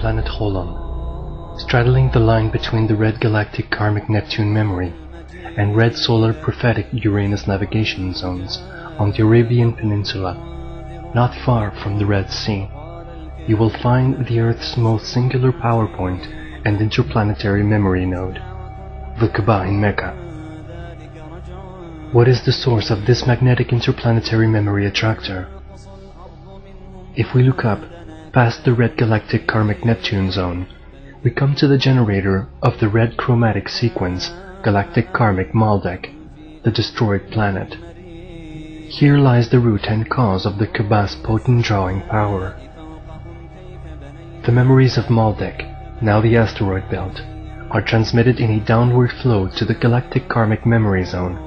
planet Holon, straddling the line between the red galactic karmic Neptune memory and red solar prophetic Uranus navigation zones on the Arabian Peninsula, not far from the Red Sea, you will find the Earth's most singular power point and interplanetary memory node, the Kaaba in Mecca. What is the source of this magnetic interplanetary memory attractor? If we look up past the red galactic karmic Neptune zone, we come to the generator of the red chromatic sequence galactic karmic Maldek, the destroyed planet. Here lies the root and cause of the Kaaba's potent drawing power. The memories of Maldek, now the asteroid belt, are transmitted in a downward flow to the galactic karmic memory zone,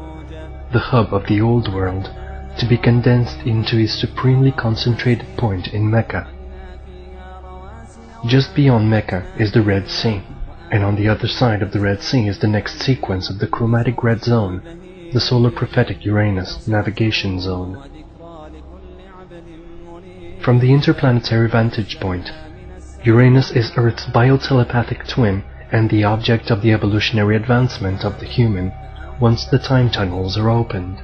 the hub of the old world, to be condensed into a supremely concentrated point in Mecca. Just beyond Mecca is the Red Sea, and on the other side of the Red Sea is the next sequence of the chromatic red zone, the solar prophetic Uranus navigation zone. From the interplanetary vantage point, Uranus is Earth's biotelepathic twin and the object of the evolutionary advancement of the human once the time tunnels are opened.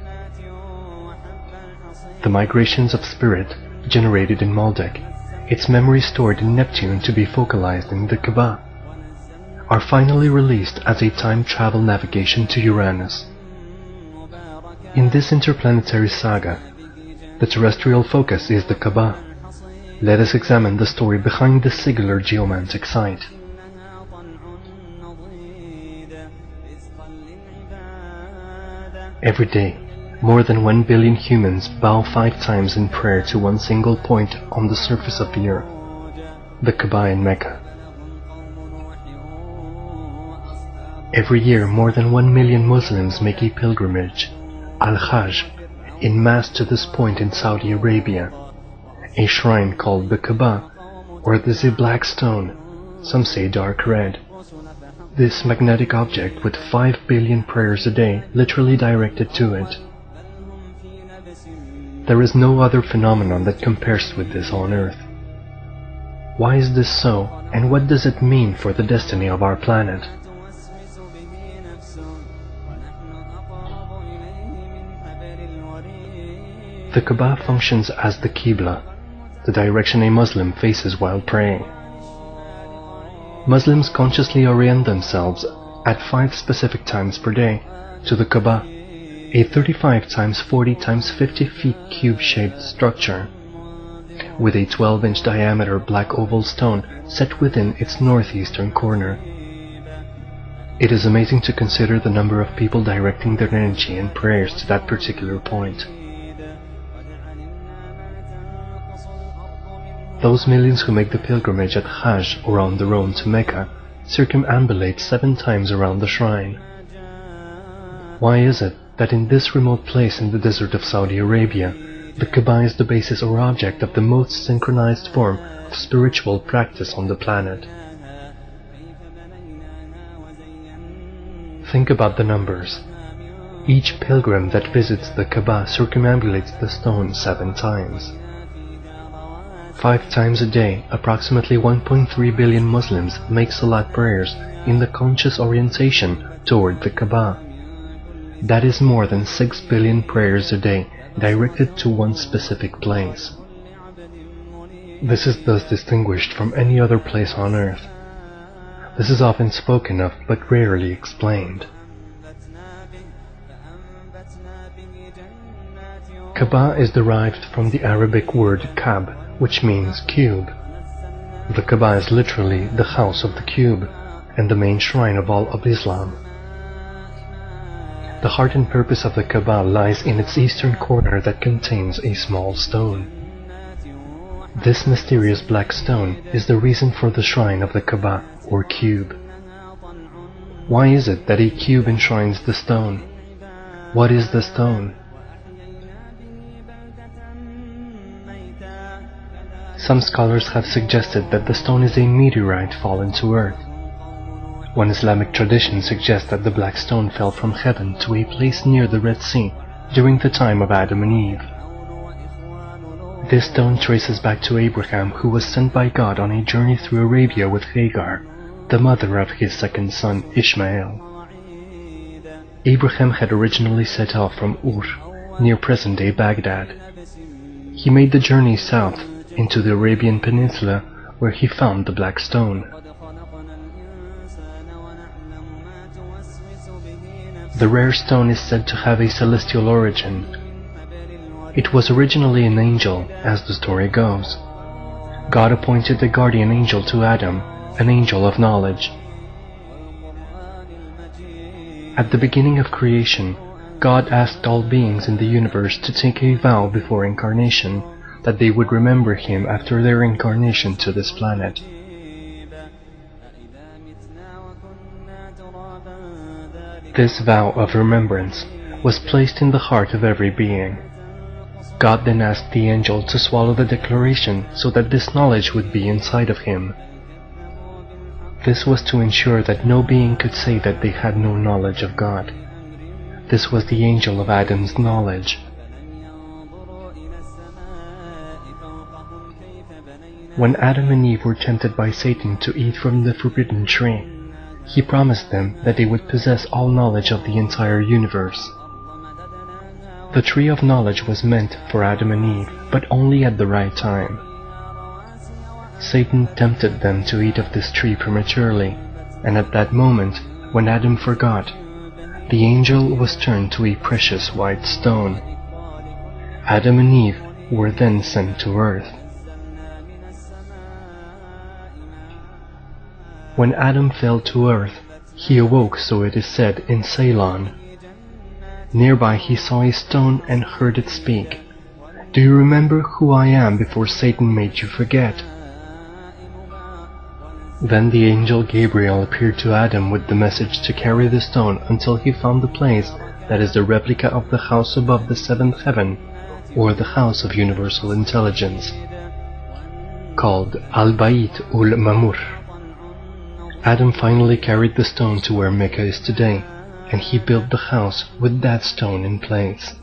The migrations of spirit generated in Maldek, its memory stored in Neptune to be focalized in the Kaaba, are finally released as a time travel navigation to Uranus. In this interplanetary saga, the terrestrial focus is the Kaaba. Let us examine the story behind this singular geomantic site. Every day, more than 1 billion humans bow 5 times in prayer to one single point on the surface of the earth, the Kaaba in Mecca. Every year, more than 1 million Muslims make a pilgrimage, Al-Hajj, in mass to this point in Saudi Arabia, a shrine called the Kaaba, or the Black Stone, some say dark red. This magnetic object with 5 billion prayers a day literally directed to it. There is no other phenomenon that compares with this on Earth. Why is this so, and what does it mean for the destiny of our planet? The Kaaba functions as the Qibla, the direction a Muslim faces while praying. Muslims consciously orient themselves at 5 specific times per day to the Kaaba, a 35 times 40 times 50 feet cube-shaped structure, with a 12-inch diameter black oval stone set within its northeastern corner. It is amazing to consider the number of people directing their energy and prayers to that particular point. Those millions who make the pilgrimage at Hajj or on the road to Mecca circumambulate 7 times around the shrine. Why is it that in this remote place in the desert of Saudi Arabia, the Kaaba is the basis or object of the most synchronized form of spiritual practice on the planet? Think about the numbers. Each pilgrim that visits the Kaaba circumambulates the stone 7 times. 5 times a day, approximately 1.3 billion Muslims make Salat prayers in the conscious orientation toward the Kaaba. That is more than 6 billion prayers a day directed to one specific place. This is thus distinguished from any other place on earth. This is often spoken of but rarely explained. Kaaba is derived from the Arabic word Kab, which means cube. The Kaaba is literally the house of the cube and the main shrine of all of Islam. The heart and purpose of the Kaaba lies in its eastern corner that contains a small stone. This mysterious black stone is the reason for the shrine of the Kaaba, or cube. Why is it that a cube enshrines the stone? What is the stone? Some scholars have suggested that the stone is a meteorite fallen to earth. One Islamic tradition suggests that the black stone fell from heaven to a place near the Red Sea during the time of Adam and Eve. This stone traces back to Abraham, who was sent by God on a journey through Arabia with Hagar, the mother of his second son Ishmael. Abraham had originally set off from Ur, near present-day Baghdad. He made the journey south into the Arabian Peninsula, where he found the black stone. The rare stone is said to have a celestial origin. It was originally an angel, as the story goes. God appointed a guardian angel to Adam, an angel of knowledge. At the beginning of creation, God asked all beings in the universe to take a vow before incarnation that they would remember Him after their incarnation to this planet. This vow of remembrance was placed in the heart of every being. God then asked the angel to swallow the declaration so that this knowledge would be inside of him. This was to ensure that no being could say that they had no knowledge of God. This was the angel of Adam's knowledge. When Adam and Eve were tempted by Satan to eat from the forbidden tree, he promised them that they would possess all knowledge of the entire universe. The tree of knowledge was meant for Adam and Eve, but only at the right time. Satan tempted them to eat of this tree prematurely, and at that moment, when Adam forgot, the angel was turned to a precious white stone. Adam and Eve were then sent to earth. When Adam fell to earth, he awoke, so it is said, in Ceylon. Nearby he saw a stone and heard it speak. "Do you remember who I am before Satan made you forget?" Then the angel Gabriel appeared to Adam with the message to carry the stone until he found the place that is the replica of the house above the seventh heaven, or the house of universal intelligence, called Al-Bayt ul-Mamur. Adam finally carried the stone to where Mecca is today, and he built the house with that stone in place.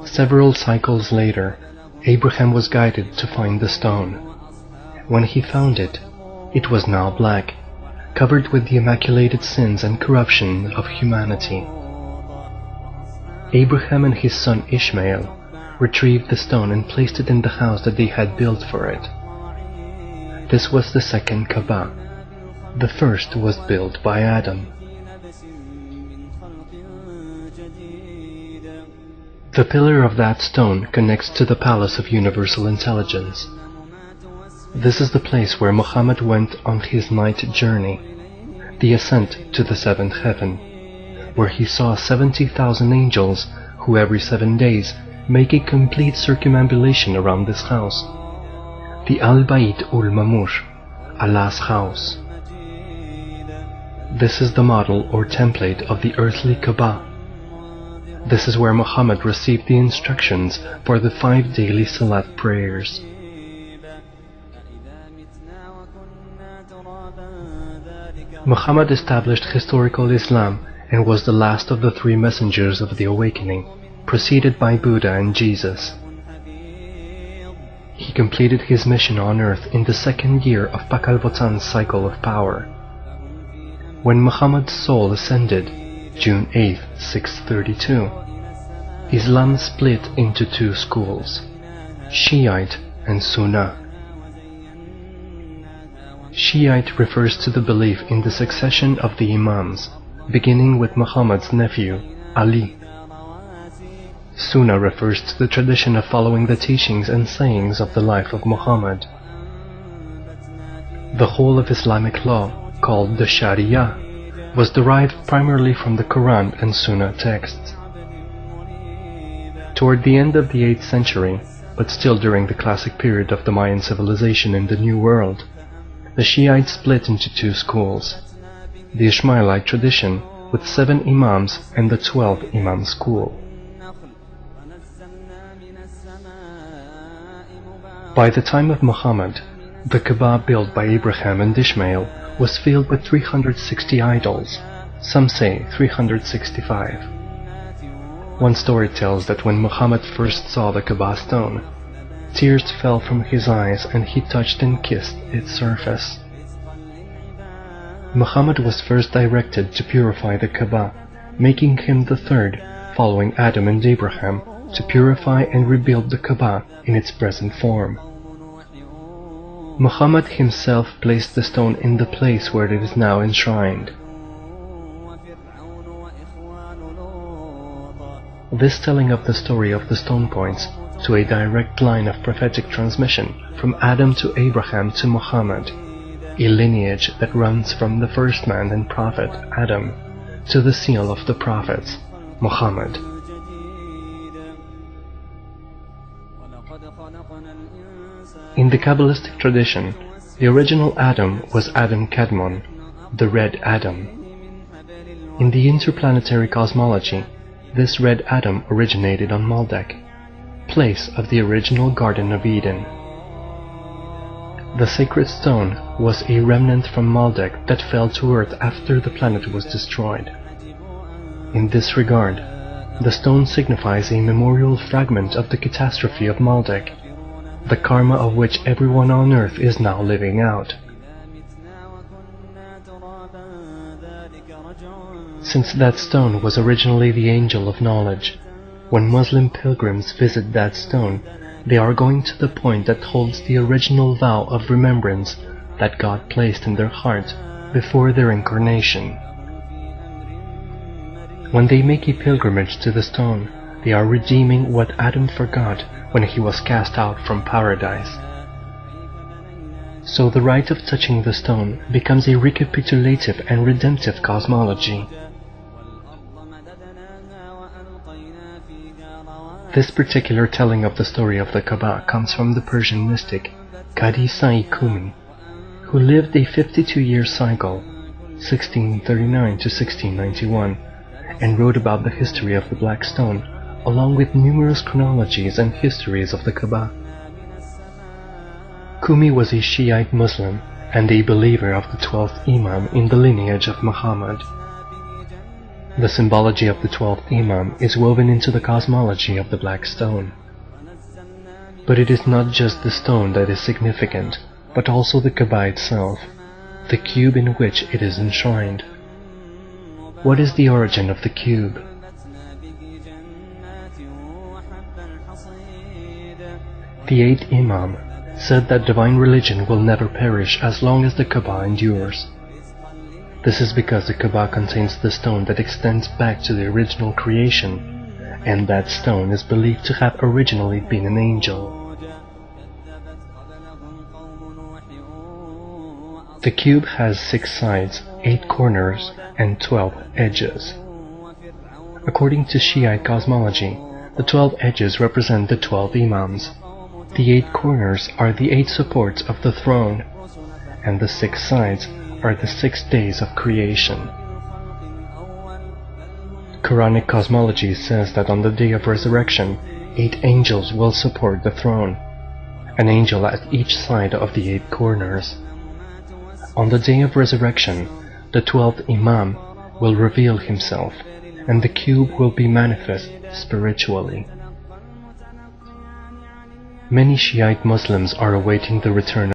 Several cycles later, Abraham was guided to find the stone. When he found it, it was now black, covered with the immaculated sins and corruption of humanity. Abraham and his son Ishmael retrieved the stone and placed it in the house that they had built for it. This was the second Kaaba. The first was built by Adam. The pillar of that stone connects to the Palace of Universal Intelligence. This is the place where Muhammad went on his night journey, the ascent to the seventh heaven, where he saw 70,000 angels who every 7 days make a complete circumambulation around this house, the Al-Bayt ul-Mamur, Allah's house. This is the model or template of the earthly Kaaba. This is where Muhammad received the instructions for the 5 daily Salat prayers. Muhammad established historical Islam and was the last of the 3 messengers of the awakening, preceded by Buddha and Jesus. He completed his mission on earth in the 2nd year of Pakalvotan's cycle of power. When Muhammad's soul ascended, June 8, 632, Islam split into 2 schools, Shiite and Sunnah. Shiite refers to the belief in the succession of the Imams, beginning with Muhammad's nephew, Ali. Sunnah refers to the tradition of following the teachings and sayings of the life of Muhammad. The whole of Islamic law, called the Sharia, was derived primarily from the Quran and Sunnah texts. Toward the end of the 8th century, but still during the classic period of the Mayan civilization in the New World, the Shiites split into 2 schools, the Ishmaelite tradition with 7 Imams and the 12 Imam school. By the time of Muhammad, the Kaaba built by Abraham and Ishmael was filled with 360 idols, some say 365. One story tells that when Muhammad first saw the Kaaba stone, tears fell from his eyes and he touched and kissed its surface. Muhammad was first directed to purify the Kaaba, making him the third, following Adam and Abraham, to purify and rebuild the Kaaba in its present form. Muhammad himself placed the stone in the place where it is now enshrined. This telling of the story of the stone points to a direct line of prophetic transmission from Adam to Abraham to Muhammad, a lineage that runs from the first man and prophet, Adam, to the seal of the prophets, Muhammad. In the Kabbalistic tradition, the original Adam was Adam Kadmon, the Red Adam. In the interplanetary cosmology, this Red Adam originated on Maldek, place of the original Garden of Eden. The sacred stone was a remnant from Maldek that fell to Earth after the planet was destroyed. In this regard, the stone signifies a memorial fragment of the catastrophe of Maldek, the karma of which everyone on Earth is now living out. Since that stone was originally the angel of knowledge, when Muslim pilgrims visit that stone, they are going to the point that holds the original vow of remembrance that God placed in their heart before their incarnation. When they make a pilgrimage to the stone, they are redeeming what Adam forgot when he was cast out from paradise. So the rite of touching the stone becomes a recapitulative and redemptive cosmology. This particular telling of the story of the Kaaba comes from the Persian mystic Qadi-i-Kumi, who lived a 52-year cycle, 1639 to 1691, and wrote about the history of the Black Stone, along with numerous chronologies and histories of the Kaaba. Kumi was a Shiite Muslim and a believer of the 12th Imam in the lineage of Muhammad. The symbology of the 12th Imam is woven into the cosmology of the Black Stone. But it is not just the stone that is significant, but also the Kaaba itself, the cube in which it is enshrined. What is the origin of the cube? The 8th Imam said that divine religion will never perish as long as the Kaaba endures. This is because the Kaaba contains the stone that extends back to the original creation, and that stone is believed to have originally been an angel. The cube has 6 sides, 8 corners, and 12 edges. According to Shiite cosmology, the 12 edges represent the 12 Imams. The 8 corners are the 8 supports of the throne, and the 6 sides are the 6 days of creation. Quranic cosmology says that on the day of resurrection, 8 angels will support the throne, an angel at each side of the 8 corners. On the day of resurrection, the 12th Imam will reveal himself, and the cube will be manifest spiritually. Many Shiite Muslims are awaiting the return